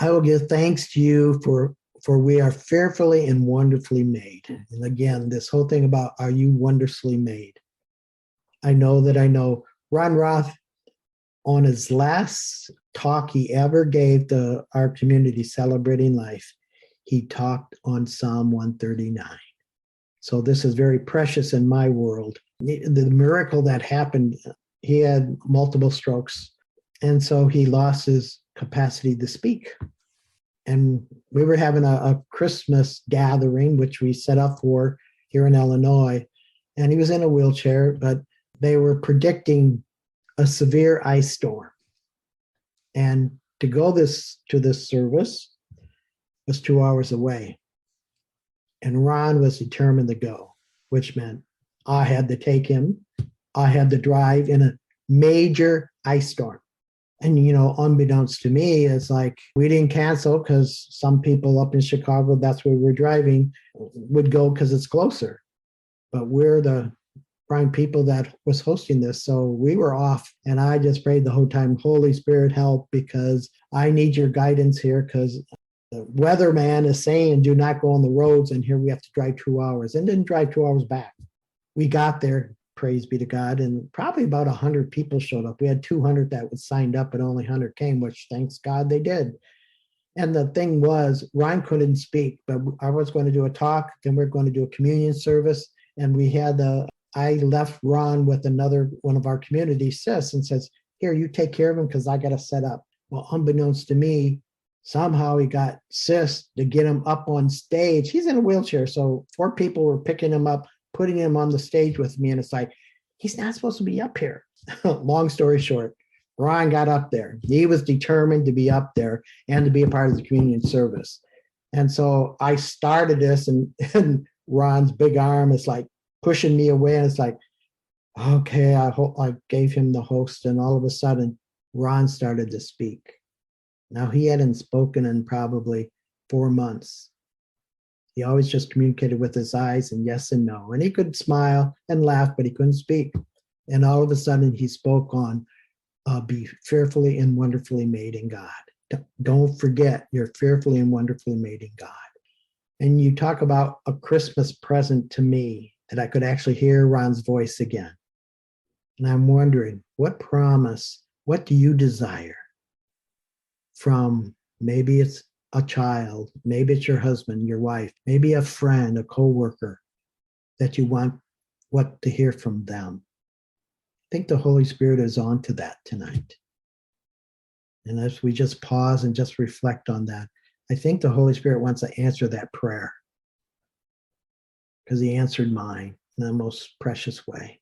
I will give thanks to you for we are fearfully and wonderfully made. And again, this whole thing about are you wonderfully made? I know Ron Roth, on his last talk he ever gave to our community celebrating life, he talked on Psalm 139. So this is very precious in my world. The miracle that happened, he had multiple strokes, and so he lost his capacity to speak. And we were having a Christmas gathering, which we set up for here in Illinois, and he was in a wheelchair, but they were predicting a severe ice storm. And to go to this service was 2 hours away. And Ron was determined to go, which meant I had to take him. I had to drive in a major ice storm. And, unbeknownst to me, it's like we didn't cancel because some people up in Chicago, that's where we're driving, would go because it's closer. But we're the prime people that was hosting this. So we were off. And I just prayed the whole time, Holy Spirit, help, because I need your guidance here, because the weatherman is saying do not go on the roads. And here we have to drive 2 hours, and didn't drive 2 hours back. We got there, praise be to God, and probably about 100 people showed up. We had 200 that was signed up, and only 100 came, which thanks God they did. And the thing was, Ryan couldn't speak, but I was going to do a talk, then we we're going to do a communion service. And I left Ron with another one of our community sis and says, here, you take care of him because I got to set up. Well, unbeknownst to me, somehow he got sis to get him up on stage. He's in a wheelchair. So 4 people were picking him up, putting him on the stage with me. And it's like, he's not supposed to be up here. Long story short, Ron got up there. He was determined to be up there and to be a part of the communion service. And so I started this, and Ron's big arm is like pushing me away. And it's like, okay, I gave him the host. And all of a sudden, Ron started to speak. Now, he hadn't spoken in probably 4 months. He always just communicated with his eyes and yes and no. And he could smile and laugh, but he couldn't speak. And all of a sudden, he spoke on be fearfully and wonderfully made in God. Don't forget, you're fearfully and wonderfully made in God. And you talk about a Christmas present to me, that I could actually hear Ron's voice again. And I'm wondering, what promise, what do you desire from, maybe it's a child, maybe it's your husband, your wife, maybe a friend, a coworker, that you want what to hear from them? I think the Holy Spirit is on to that tonight. And as we just pause and just reflect on that, I think the Holy Spirit wants to answer that prayer, because he answered mine in the most precious way.